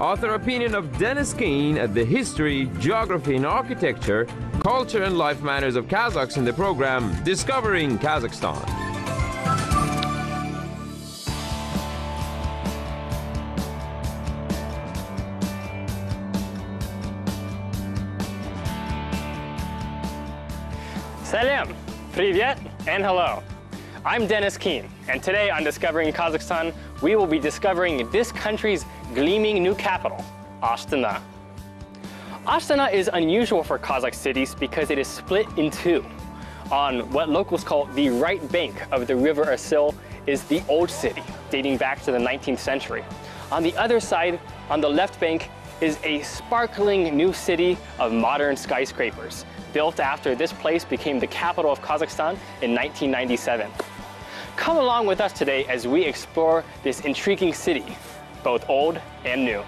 Author opinion of Dennis Keane at the History, Geography and Architecture, Culture and Life Manners of Kazakhs in the program Discovering Kazakhstan. Salam, привет, and hello. I'm Dennis Keane, and today on Discovering Kazakhstan, we will be discovering this country's gleaming new capital, Astana. Astana is unusual for Kazakh cities because it is split in two. On what locals call the right bank of the river Asil is the old city, dating back to the 19th century. On the other side, on the left bank, is a sparkling new city of modern skyscrapers, built after this place became the capital of Kazakhstan in 1997. Come along with us today as we explore this intriguing city, both old and new.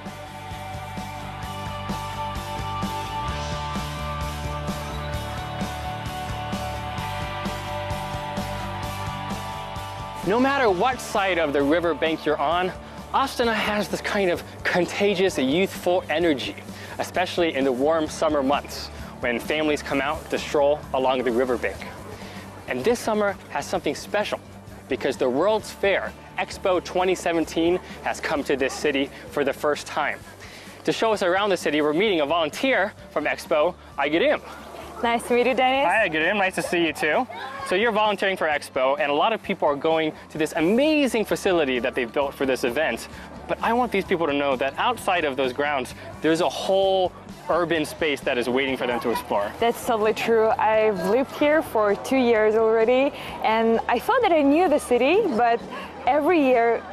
No matter what side of the river bank you're on, Astana has this kind of contagious youthful energy, especially in the warm summer months when families come out to stroll along the riverbank. And this summer has something special because the World's Fair, Expo 2017, has come to this city for the first time. To show us around the city, we're meeting a volunteer from Expo, Aygurim. Nice to meet you, Dennis. Hi, Aygurim. Nice to see you too. So you're volunteering for Expo, and a lot of people are going to this amazing facility that they've built for this event. But I want these people to know that outside of those grounds, there's a whole urban space that is waiting for them to explore. That's totally true. I've lived here for 2 years already, and I thought that I knew the city, but every year,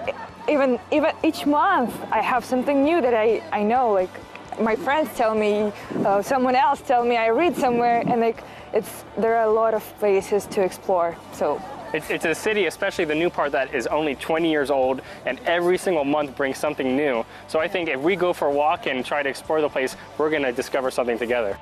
even each month, I have something new that I know. Like my friends tell me, someone else tell me, I read somewhere, and there are a lot of places to explore. So. It's a city, especially the new part, that is only 20 years old, and every single month brings something new. So I think if we go for a walk and try to explore the place, we're going to discover something together.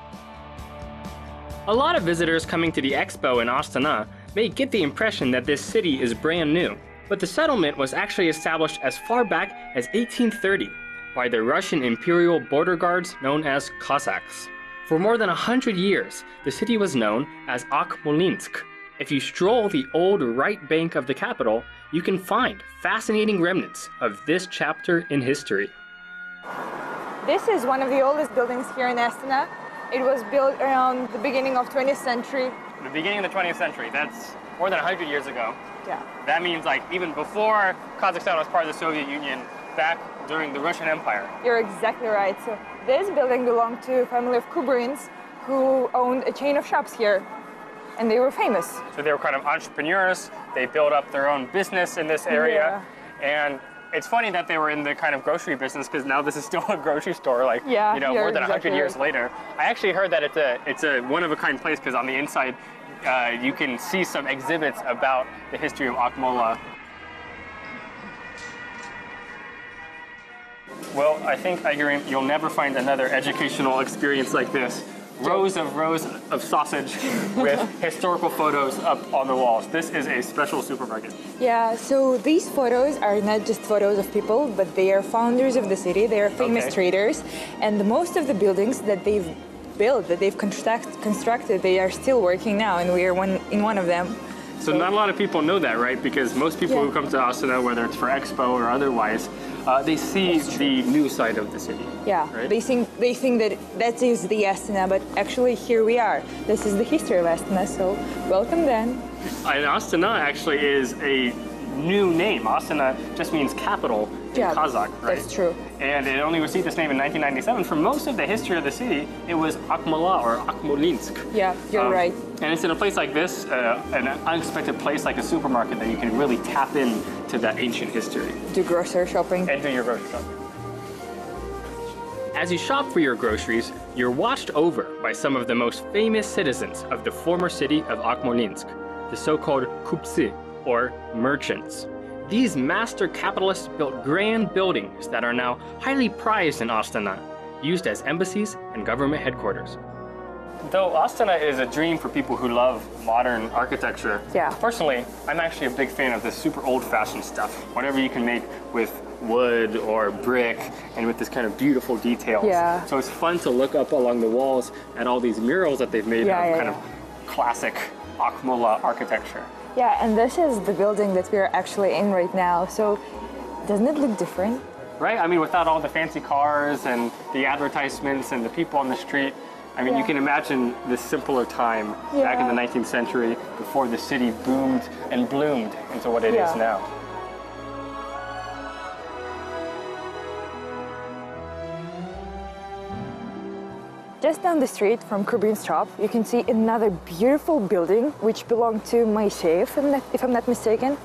A lot of visitors coming to the Expo in Astana may get the impression that this city is brand new, but the settlement was actually established as far back as 1830 by the Russian Imperial Border Guards known as Kazakhs. For more than 100 years, the city was known as Akhmolinsk. If you stroll the old right bank of the capital, you can find fascinating remnants of this chapter in history. This is one of the oldest buildings here in Astana. It was built around the beginning of 20th century. The beginning of the 20th century, that's more than 100 years ago. Yeah. That means like even before Kazakhstan was part of the Soviet Union, back during the Russian Empire. You're exactly right. So this building belonged to a family of Kubrins who owned a chain of shops here. And they were famous. So they were kind of entrepreneurs. They built up their own business in this area. Yeah. And it's funny that they were in the kind of grocery business because now this is still a grocery store, like, yeah, you know, more than 100 years right. later. I actually heard that it's a one-of-a-kind place because on the inside you can see some exhibits about the history of Akmola. Well, I think, Aygurim, you'll never find another educational experience like this. Rows of sausage with historical photos up on the walls. This is a special supermarket. Yeah, so these photos are not just photos of people, but they are founders of the city. They are famous traders. And most of the buildings that they've built, that they've constructed, they are still working now, and we are in one of them. So not a lot of people know that, right? Because most people who come to Astana, whether it's for Expo or otherwise, they see the new side of the city. Yeah, right? they think that is the Astana, but actually here we are. This is the history of Astana, so welcome then. And Astana actually is a new name. Astana just means capital in Kazakh, right? That's true. And it only received this name in 1997. For most of the history of the city, it was Akmola or Akhmolinsk. Yeah, you're right. And it's in a place like this, an unexpected place like a supermarket, that you can really tap into that ancient history. Do grocery shopping. And do your grocery shopping. As you shop for your groceries, you're watched over by some of the most famous citizens of the former city of Akhmolinsk, the so-called kupci, or merchants. These master capitalists built grand buildings that are now highly prized in Astana, used as embassies and government headquarters. Though Astana is a dream for people who love modern architecture, Yeah. personally, I'm actually a big fan of this super old-fashioned stuff. Whatever you can make with wood or brick and with this kind of beautiful details. Yeah. So it's fun to look up along the walls at all these murals that they've made of kind of classic Akmola architecture. Yeah, and this is the building that we're actually in right now. So doesn't it look different? Right? I mean, without all the fancy cars and the advertisements and the people on the street, I mean, you can imagine this simpler time back in the 19th century before the city boomed and bloomed into what it is now. Just down the street from Kurbin's shop, you can see another beautiful building which belonged to Moisey, if I'm not mistaken.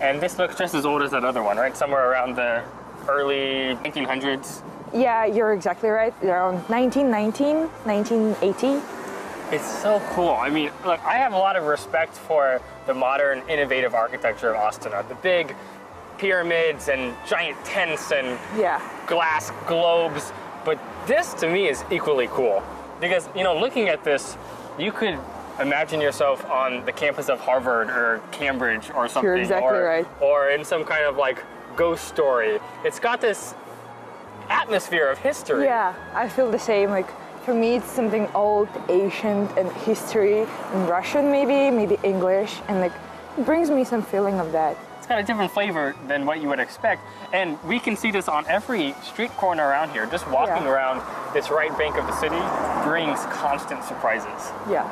And this looks just as old as that other one, right? Somewhere around the early 1900s. Yeah, you're exactly right. Around 1919, 1980. It's so cool. I mean, look, I have a lot of respect for the modern, innovative architecture of Astana. The big pyramids and giant tents and glass globes. But this, to me, is equally cool. Because, you know, looking at this, you could imagine yourself on the campus of Harvard or Cambridge or something. You're exactly right. Or in some kind of, like, ghost story. It's got this atmosphere of history. Yeah, I feel the same. Like, for me, it's something old, ancient, and history in Russian, maybe English, and like, it brings me some feeling of that. It's got a different flavor than what you would expect, and we can see this on every street corner around here. Just walking around this right bank of the city brings constant surprises. Yeah.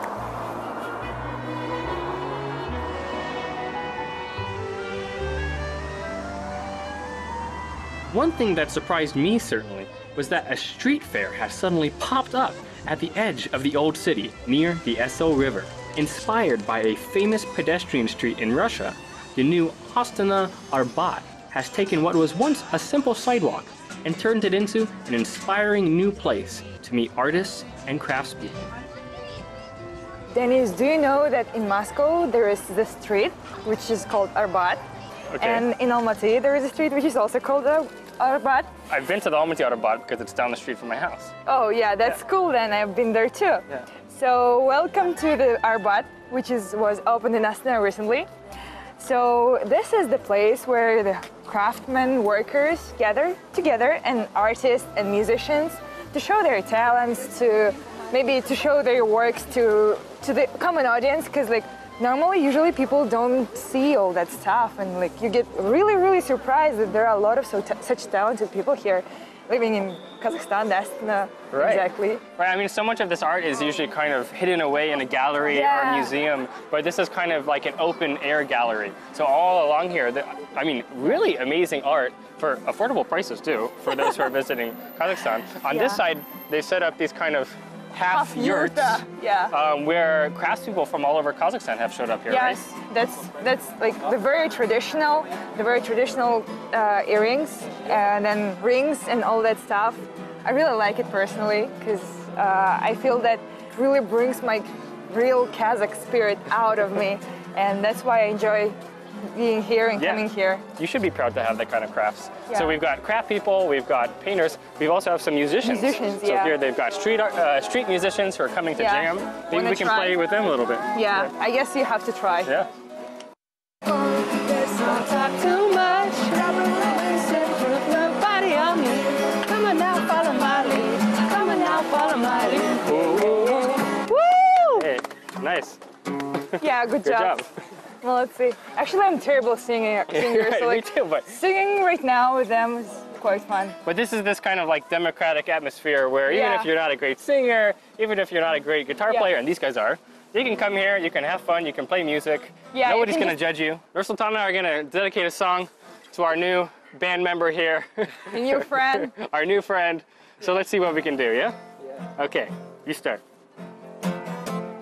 One thing that surprised me, certainly, was that a street fair has suddenly popped up at the edge of the old city, near the Eso River. Inspired by a famous pedestrian street in Russia, the new Astana Arbat has taken what was once a simple sidewalk and turned it into an inspiring new place to meet artists and craftspeople. Dennis, do you know that in Moscow there is this street which is called Arbat? Okay. And in Almaty there is a street which is also called Arbat. I've been to the Almaty Arbat because it's down the street from my house. Oh yeah, that's cool then. I've been there too. Yeah. So welcome to the Arbat, which was opened in Astana recently. So this is the place where the craftsmen, workers gather together, and artists and musicians to show their talents, to maybe to show their works to the common audience, because like normally, usually people don't see all that stuff, and like you get really surprised that there are a lot of such talented people here living in Kazakhstan, Astana. Right. Exactly. Right, I mean, so much of this art is usually kind of hidden away in a gallery or a museum, but this is kind of like an open air gallery. So all along here, I mean, really amazing art for affordable prices too, for those who are visiting Kazakhstan. On this side, they set up these kind of half yurts, where craftspeople from all over Kazakhstan have showed up here, right? Yes, that's like the very traditional earrings and then rings and all that stuff. I really like it personally because I feel that it really brings my real Kazakh spirit out of me, and that's why I enjoy being here and coming here. You should be proud to have that kind of crafts. So we've got craft people, we've got painters, we also have some musicians. So here they've got street musicians who are coming to jam. Maybe we can play with them a little bit. Yeah, I guess you have to try. Yeah. Too much. Nobody on me. Come on now, follow my lead. Come on now, follow my lead. Woo! Hey, nice. Yeah, good job. Well, let's see. Actually, I'm terrible singer, so like, me too, but singing right now with them is quite fun. But this is this kind of like democratic atmosphere where even if you're not a great singer, even if you're not a great guitar player, and these guys are, you can come here, you can have fun, you can play music. Yeah, nobody's going to judge you. Nursultan and I are going to dedicate a song to our new band member here. Your new friend. Our new friend. So let's see what we can do, yeah? Okay, you start.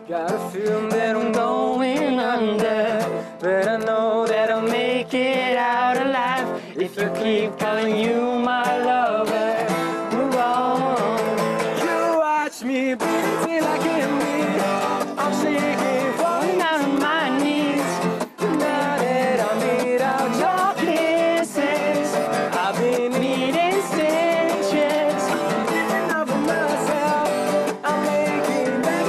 Got a feeling that I'm going under, but I know that I'll make it out alive if I keep calling you my lover. Move on. You watch me breathe till I can breathe. I'm shaking, falling down on my knees. Now that I made out your kisses, I've been needing stitches. Giving up on myself, I'm making that.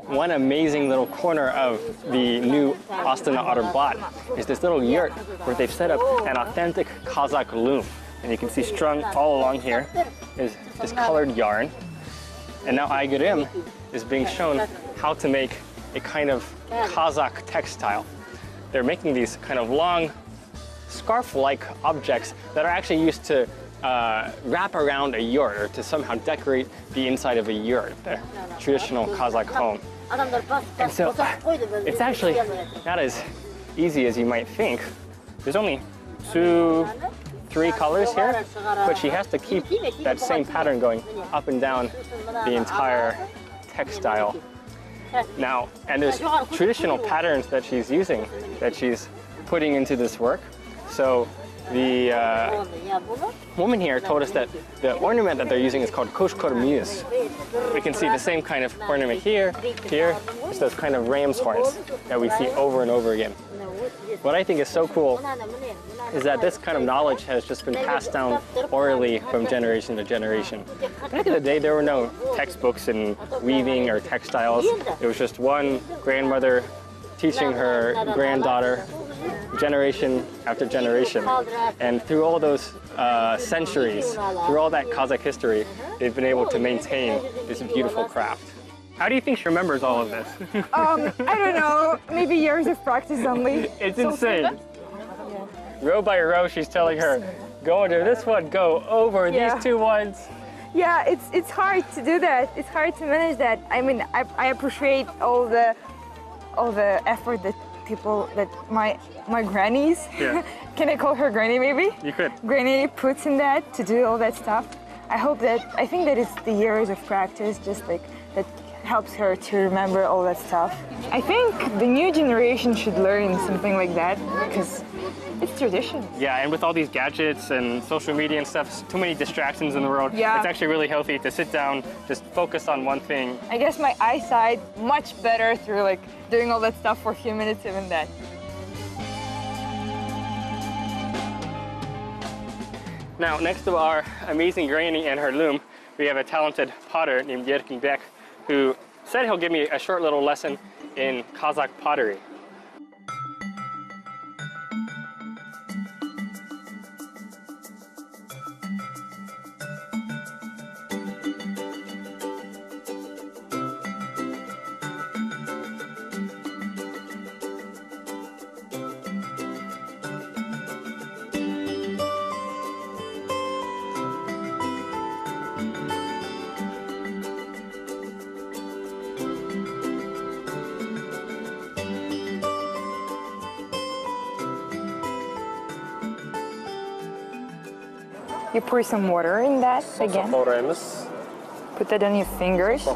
One amazing little corner of the new Astana Arbat is this little yurt where they've set up an authentic Kazakh loom. And you can see strung all along here is this colored yarn. And now Aygrim is being shown how to make a kind of Kazakh textile. They're making these kind of long scarf-like objects that are actually used to wrap around a yurt or to somehow decorate the inside of a yurt, the traditional Kazakh home. And so it's actually not as easy as you might think. There's only 2-3 colors here, but she has to keep that same pattern going up and down the entire textile. Now, and there's traditional patterns that she's using, that she's putting into this work. So the woman here told us that the ornament that they're using is called koshkormuz. We can see the same kind of ornament here. Here, it's those kind of ram's horns that we see over and over again. What I think is so cool is that this kind of knowledge has just been passed down orally from generation to generation. Back in the day, there were no textbooks in weaving or textiles. It was just one grandmother teaching her granddaughter generation after generation. And through all those centuries, through all that Kazakh history, they've been able to maintain this beautiful craft. How do you think she remembers all of this? I don't know, maybe years of practice only. It's insane. Row by row, she's telling her, go under this one, go over these 2 ones. Yeah, it's hard to do that. It's hard to manage that. I mean, I appreciate all the effort that people, that my grannies, can I call her granny maybe? You could. Granny puts in that to do all that stuff. I think that it's the years of practice just like that helps her to remember all that stuff. I think the new generation should learn something like that because it's tradition. Yeah, and with all these gadgets and social media and stuff, too many distractions in the world. Yeah. It's actually really healthy to sit down, just focus on one thing. I guess my eyesight much better through like doing all that stuff for a few minutes even that. Now, next to our amazing granny and her loom, we have a talented potter named Jibek, who said he'll give me a short little lesson in Kazakh pottery. You pour some water in that again. Put that on your fingers.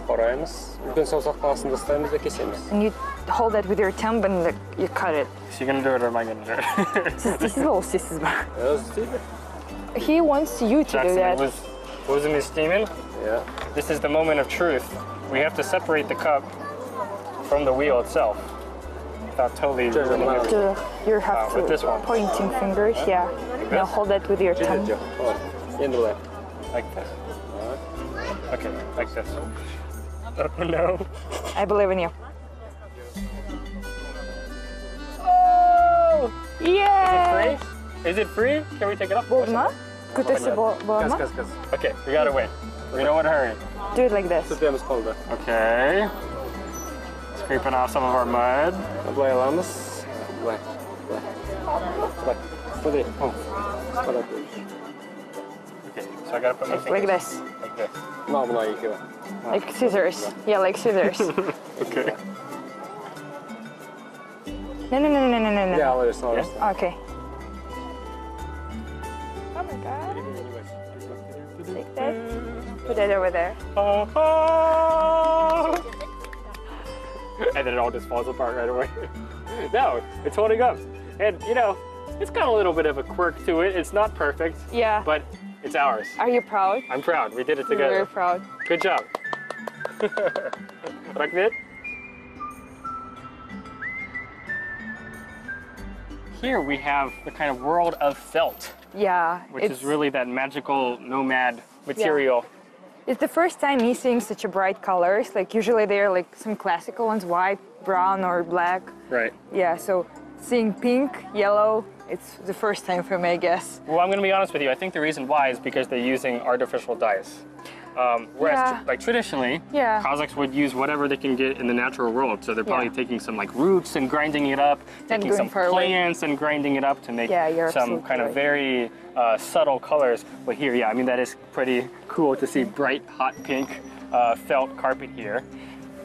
And you hold that with your thumb and you cut it. Is she gonna do it or am I gonna do it? He wants you to do that. Wasn't he steaming? Yeah. This is the moment of truth. We have to separate the cup from the wheel itself. Without totally ruining it. You have with this to one. pointing fingers, yeah. Now hold that with your thumb. Like this. Okay, like this. Oh no. I believe in you. Oh! Yeah! Is it free? Can we take it off? Bolma? Bolma? Okay, we gotta wait. We don't want to hurry. Do it like this. Okay. Scraping off some of our mud. Okay, so I gotta put my fingers like this. Like this. Like scissors. Yeah, like scissors. Okay. No. Yeah, Okay. Oh my god. Take that. Put that over there. And then it all just falls apart right away. No, it's holding up. And you know, it's got a little bit of a quirk to it. It's not perfect. Yeah. But it's ours. Are you proud? I'm proud. We did it I'm together. very proud. Good job. Like that? here we have the kind of world of felt, Yeah. which is really that magical nomad material. It's the first time me seeing such a bright colors. Like usually they're like some classical ones, white, brown, or black. Right. Yeah, so seeing pink, yellow, it's the first time for me, I guess. Well, I'm going to be honest with you. I think the reason why is because they're using artificial dyes. Whereas, like traditionally, Kazakhs would use whatever they can get in the natural world. So they're probably taking some like roots and grinding it up, taking some plants and grinding it up to make some kind of very subtle colors. But here, I mean, that is pretty cool to see bright, hot pink felt carpet here.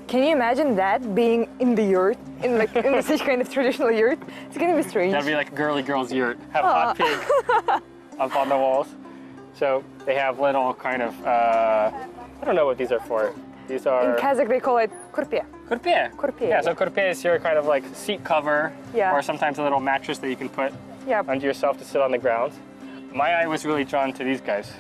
Can you imagine that being in the yurt, in like in such kind of traditional yurt? It's gonna be strange. That'd be like a girly girl's yurt. Have hot pink up on the walls. So they have little kind of, I don't know what these are for. These are... In Kazakh they call it kurpia. Kurpia. Kurpia. Yeah, so kurpia is your kind of like seat cover or sometimes a little mattress that you can put under yourself to sit on the ground. My eye was really drawn to these guys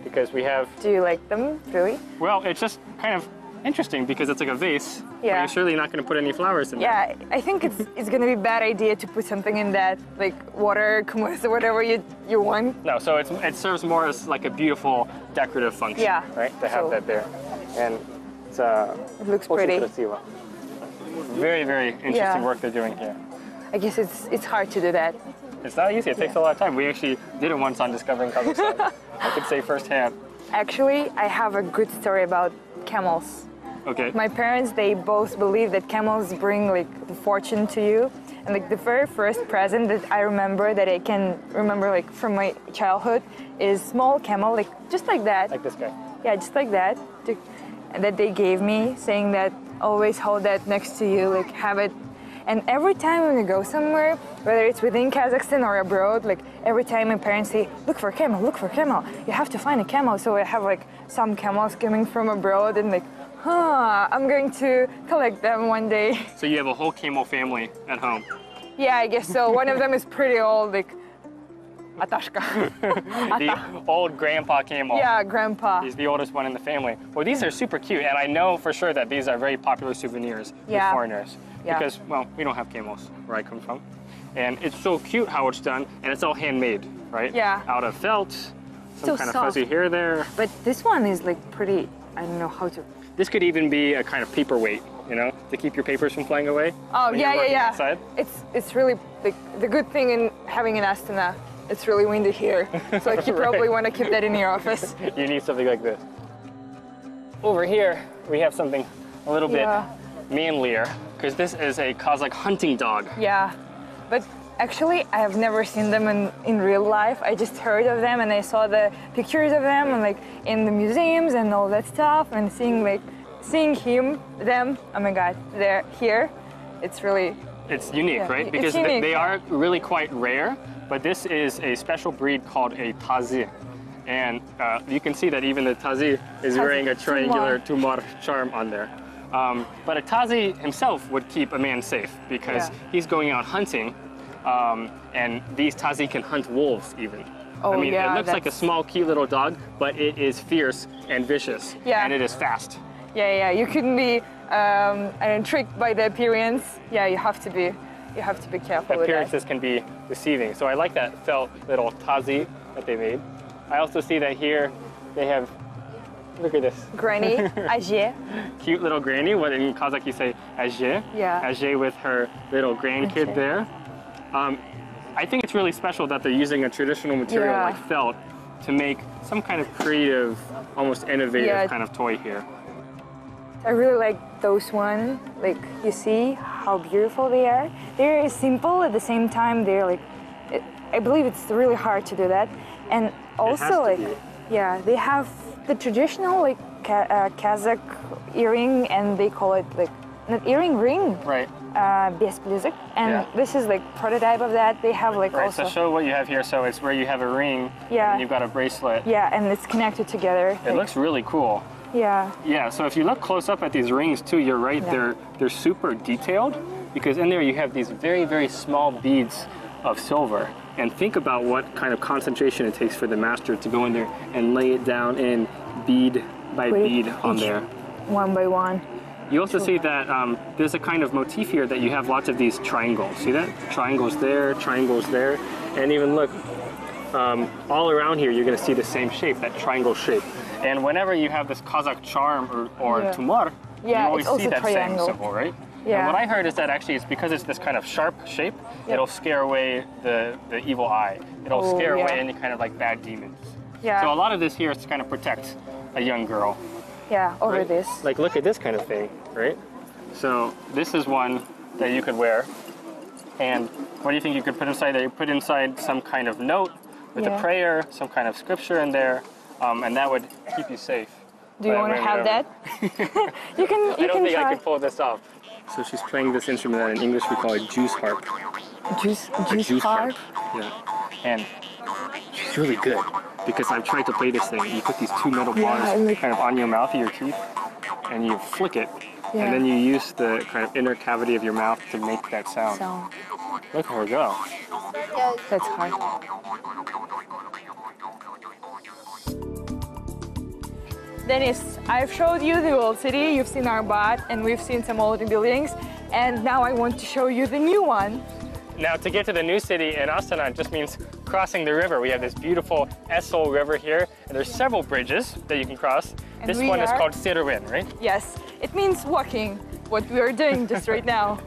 because we have... Do you like them, really? Well, it's just kind of interesting because it's like a vase. Yeah. But you're surely not going to put any flowers in there. Yeah, I think it's going to be a bad idea to put something in that, like water, kumquat, or whatever you want. No, so it serves more as like a beautiful decorative function. Yeah. Right? To have that there. And it's it looks pretty. Very, very interesting work they're doing here. I guess it's hard to do that. It's not easy. It takes a lot of time. We actually did it once on Discovering Kazakhstan. I could say firsthand. Actually, I have a good story about camels. Okay. My parents, they both believe that camels bring like the fortune to you. And like the very first present that I remember, that I can remember like from my childhood, is small camel, like just like that. Like this guy. Yeah, just like that. That they gave me, saying that always hold that next to you, like have it. And every time when we go somewhere, whether it's within Kazakhstan or abroad, like every time my parents say, look for camel, look for camel. You have to find a camel. So I have like some camels coming from abroad and like, I'm going to collect them one day. So you have a whole camel family at home? Yeah, I guess so. One of them is pretty old, like Atashka. The old grandpa camel. Yeah, grandpa. He's the oldest one in the family. Well, these are super cute, and I know for sure that these are very popular souvenirs with foreigners. Because, well, we don't have camels where I come from. And it's so cute how it's done, and it's all handmade, right? Yeah. Out of felt, some kind of fuzzy hair there. But this one is like pretty, I don't know how to... This could even be a kind of paperweight, you know, to keep your papers from flying away. Oh, yeah. Outside. It's really, like, the good thing in having an Astana, it's really windy here. So like, you probably want to keep that in your office. You need something like this. Over here, we have something a little bit manlier, because this is a Kazakh hunting dog. Yeah, but actually I have never seen them in real life. I just heard of them and I saw the pictures of them and like in the museums and all that stuff, and seeing them, oh my god, they're here. It's really... It's unique, right? Because they are really quite rare, but this is a special breed called a Tazi. And you can see that even the Tazi is wearing a triangular tumor charm on there. But a Tazi himself would keep a man safe because he's going out hunting, and these Tazi can hunt wolves even. Oh, I mean, it looks like a small, cute little dog, but it is fierce and vicious, and it is fast. Yeah, you couldn't be tricked by the appearance. Yeah, you have to be careful with that. Appearances can be deceiving. So I like that felt little Tazi that they made. I also see that here they have, look at this. Granny, Ajé. Cute little granny, what in Kazakh you say Ajé. Yeah. Ajé with her little grandkid there. I think it's really special that they're using a traditional material like felt to make some kind of creative, almost innovative kind of toy here. I really like those ones. Like, you see how beautiful they are. They're simple at the same time. They're like, I believe it's really hard to do that. And also, like, they have the traditional like Kazakh earring, and they call it like not earring, ring. Right. Бесплизок. And this is like prototype of that. They have like also. So show what you have here. So it's where you have a ring. Yeah. And you've got a bracelet. Yeah, and it's connected together. It looks really cool. Yeah. Yeah. So if you look close up at these rings too, you're right. They're super detailed, because in there you have these very, very small beads of silver. And think about what kind of concentration it takes for the master to go in there and lay it down in bead by bead on there. One by one. You also see that there's a kind of motif here that you have lots of these triangles. See that? Triangles there, and even look, all around here you're going to see the same shape, that triangle shape. And whenever you have this Kazakh charm or tumor, you always see that triangle. same symbol, right? Yeah. And what I heard is that actually it's because it's this kind of sharp shape, it'll scare away the evil eye. It'll scare away any kind of like bad demons. Yeah. So a lot of this here is to kind of protect a young girl. Yeah, over right? this. Like look at this kind of thing, right? So this is one that you could wear. And what do you think you could put inside there? You put inside some kind of note with a prayer, some kind of scripture in there, and that would keep you safe. Do you want to have that? You can. I don't think I could pull this off. So she's playing this instrument that in English we call a juice harp. Juice harp? Yeah. And she's really good because I've tried to play this thing. You put these two metal bars kind of on your mouth, your teeth, and you flick it. Yeah. And then you use the kind of inner cavity of your mouth to make that sound. Look at her go. That's hard. Dennis, I've showed you the old city, you've seen Arbat, and we've seen some old buildings, and now I want to show you the new one. Now, to get to the new city in Astana, it just means crossing the river. We have this beautiful Esol River here, and there's several bridges that you can cross. And this one is called Serüven, right? Yes, it means walking, what we are doing just right now.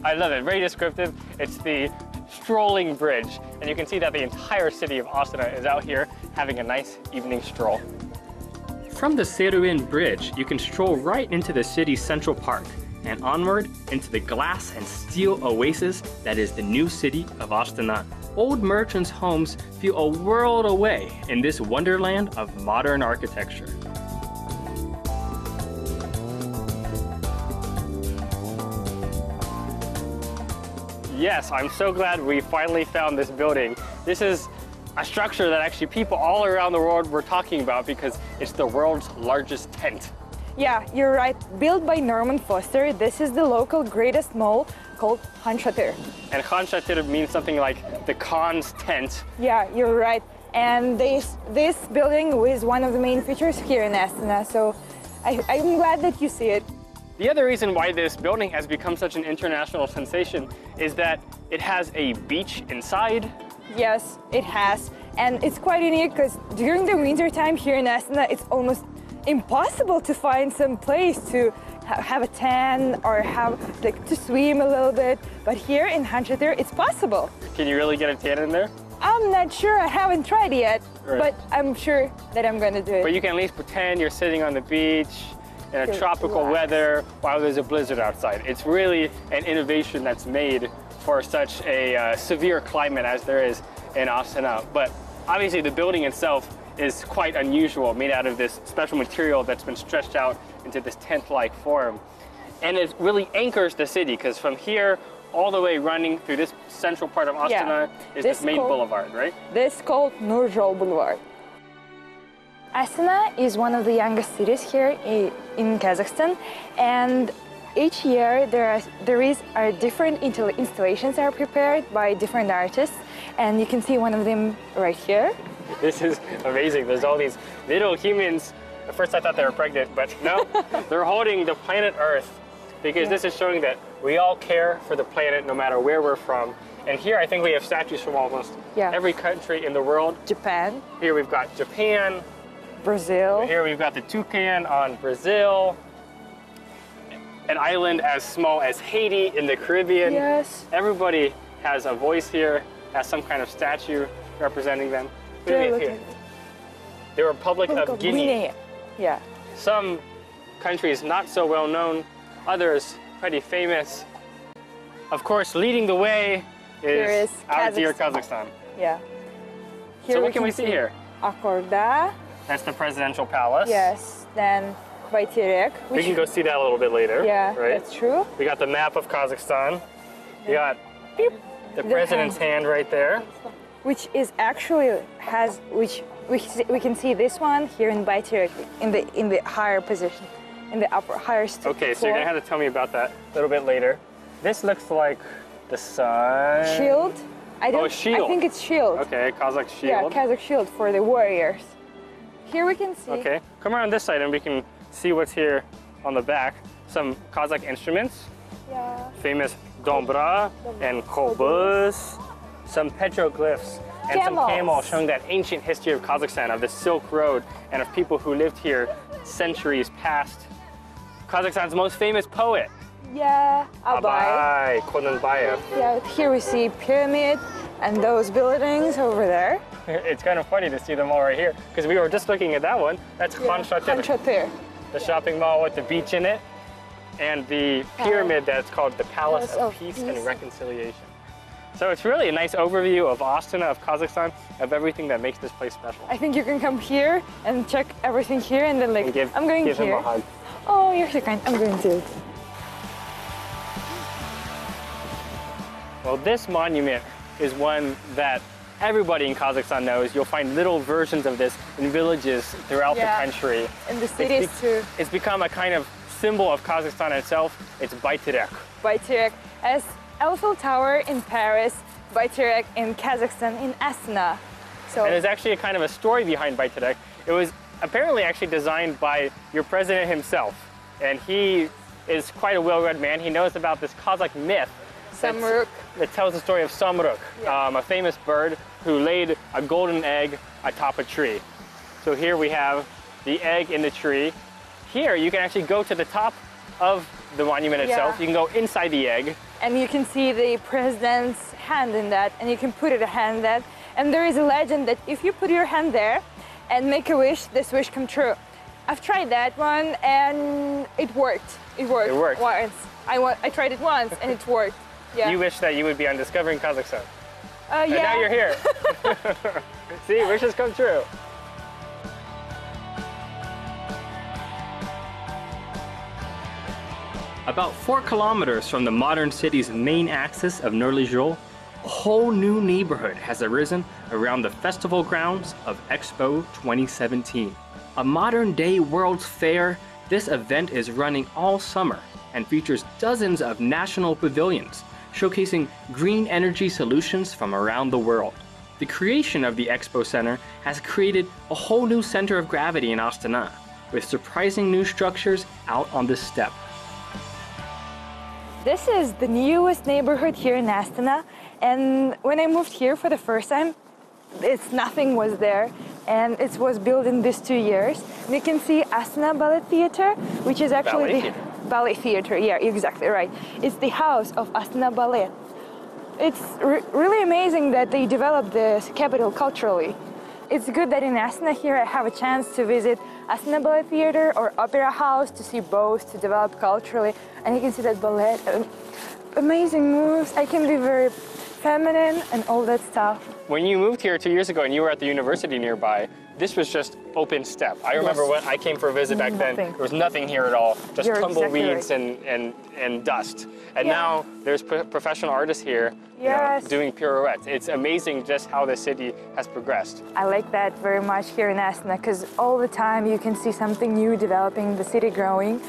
I love it, very descriptive. It's the strolling bridge, and you can see that the entire city of Astana is out here having a nice evening stroll. From the Serüven Bridge, you can stroll right into the city's central park and onward into the glass and steel oasis that is the new city of Astana. Old merchants' homes feel a world away in this wonderland of modern architecture. Yes, I'm so glad we finally found this building. This is a structure that actually people all around the world were talking about because it's the world's largest tent. Yeah, you're right. Built by Norman Foster, this is the local greatest mall called Han Şatır. And Han Şatır means something like the Khan's tent. Yeah, you're right. And this building is one of the main features here in Astana, so I'm glad that you see it. The other reason why this building has become such an international sensation is that it has a beach inside. Yes, it has. And it's quite unique because during the winter time here in Astana, it's almost impossible to find some place to have a tan or have to swim a little bit. But here in Han Şatır, it's possible. Can you really get a tan in there? I'm not sure. I haven't tried yet, but I'm sure that I'm going to do it. But you can at least pretend you're sitting on the beach in a tropical weather while there's a blizzard outside. It's really an innovation that's made for such a severe climate as there is in Astana. But obviously the building itself is quite unusual, made out of this special material that's been stretched out into this tent-like form. And it really anchors the city, because from here all the way running through this central part of Astana is this main boulevard, right? This is called Nurjol Boulevard. Astana is one of the youngest cities here in Kazakhstan, and each year there are different installations are prepared by different artists, and you can see one of them right here. This is amazing. There's all these little humans. At first I thought they were pregnant, but no, they're holding the planet Earth, because this is showing that we all care for the planet no matter where we're from. And here I think we have statues from almost every country in the world. Japan. Here we've got Japan. Brazil. Here we've got the toucan on Brazil. An island as small as Haiti in the Caribbean. Yes. Everybody has a voice here, has some kind of statue representing them. Here. The Republic of Guinea. Yeah. Some countries not so well known, others pretty famous. Of course, leading the way is our dear Kazakhstan. Yeah. Here so what can we see here? Akorda. That's the presidential palace. Yes. Then Bayterek. We can go see that a little bit later. Yeah, right? That's true. We got the map of Kazakhstan. We got the president's hand right there. Which is actually we can see this one here in Bayterek in the higher position, in the higher floor. Okay, so you're gonna have to tell me about that a little bit later. This looks like the sun. Shield. Shield. I think it's shield. Okay, Kazakh shield. Yeah, Kazakh shield for the warriors. Here we can see. Okay, come around this side and we can see what's here on the back. some Kazakh instruments, Yeah. famous dombra and kobus, some petroglyphs, and some camels showing that ancient history of Kazakhstan, of the Silk Road, and of people who lived here centuries past. Kazakhstan's most famous poet, Yeah. Abay Konanbayev. Yeah. Here we see pyramid and those buildings over there. It's kind of funny to see them all right here, because we were just looking at that one. That's Khan Khan Shatyr. the shopping mall with the beach in it, and the pyramid that's called the Palace of Peace and Reconciliation. So it's really a nice overview of Astana, of Kazakhstan, of everything that makes this place special. I think you can come here and check everything here and then like, And I'm going give here. him a hug. Oh, you're so kind. I'm going to. Well, this monument is one that everybody in Kazakhstan knows. You'll find little versions of this in villages throughout the country. In the cities too. It's become a kind of symbol of Kazakhstan itself. It's Bayterek. Bayterek, as Eiffel Tower in Paris, Bayterek in Kazakhstan, in Astana. So, And there's actually a kind of a story behind Bayterek. It was apparently actually designed by your president himself. And he is quite a well-read man. He knows about this Kazakh myth Samruk. that tells the story of Samruk, a famous bird who laid a golden egg atop a tree. So here we have the egg in the tree. Here you can actually go to the top of the monument itself. You can go inside the egg. And you can see the president's hand in that, and you can put a hand in that. And there is a legend that if you put your hand there and make a wish, this wish come true. I've tried that one and it worked. It worked. It worked. Once. I tried it once and it worked. Yeah. You wish that you would be on Discovering Kazakhstan. yeah. And now you're here. See, wishes come true. About 4 kilometers from the modern city's main axis of Nurly-Joly, a whole new neighborhood has arisen around the festival grounds of Expo 2017. A modern-day World's Fair, this event is running all summer and features dozens of national pavilions showcasing green energy solutions from around the world. The creation of the Expo Center has created a whole new center of gravity in Astana, with surprising new structures out on the steppe. This is the newest neighborhood here in Astana, and when I moved here for the first time, nothing was there, and it was built in these 2 years. And you can see Astana Ballet Theater, which is actually Ballet Theater. Yeah, exactly right. It's the house of Astana Ballet. It's really amazing that they developed this capital culturally. It's good that in Astana here I have a chance to visit Astana Ballet Theater or Opera House to see both, to develop culturally. And you can see that ballet, amazing moves. I can be very feminine and all that stuff. When you moved here 2 years ago and you were at the university nearby, this was just open steppe. I remember when I came for a visit back then, there was nothing here at all, just tumbleweeds and dust. And now there's professional artists here doing pirouettes. It's amazing just how the city has progressed. I like that very much here in Astana because all the time you can see something new developing, the city growing.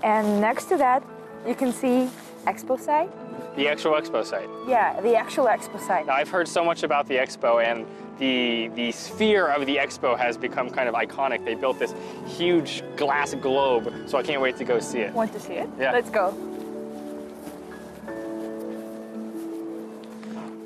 And next to that, you can see Expo site. The actual expo site. Yeah, the actual expo site. Now, I've heard so much about the expo, and the sphere of the expo has become kind of iconic. They built this huge glass globe, so I can't wait to go see it. Want to see it? Yeah. Let's go.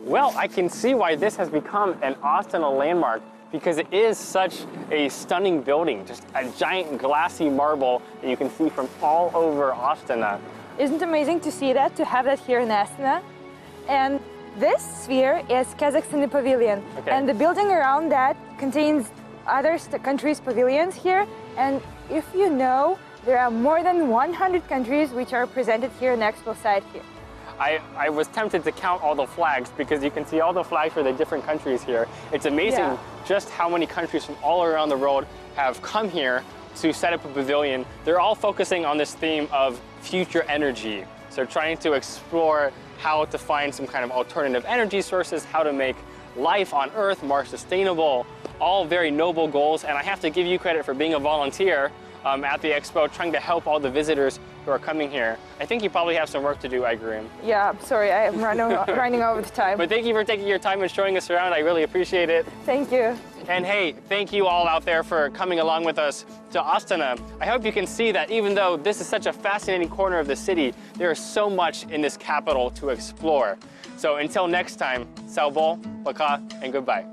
Well, I can see why this has become an Astana landmark, because it is such a stunning building, just a giant glassy marble that you can see from all over Astana. Isn't it amazing to see that, to have that here in Astana? And this sphere is Kazakhstan Pavilion. Okay. And the building around that contains other countries' pavilions here. And if you know, there are more than 100 countries which are presented here in the Expo site here. I was tempted to count all the flags because you can see all the flags for the different countries here. It's amazing just how many countries from all around the world have come here to set up a pavilion. They're all focusing on this theme of future energy. So trying to explore how to find some kind of alternative energy sources, how to make life on Earth more sustainable, all very noble goals. And I have to give you credit for being a volunteer at the expo, trying to help all the visitors who are coming here. I think you probably have some work to do, Igrim. Yeah, I'm sorry, I'm running over the time. But thank you for taking your time and showing us around. I really appreciate it. Thank you. And hey, thank you all out there for coming along with us to Astana. I hope you can see that even though this is such a fascinating corner of the city, there is so much in this capital to explore. So until next time, Sağ ol, Baka, and goodbye.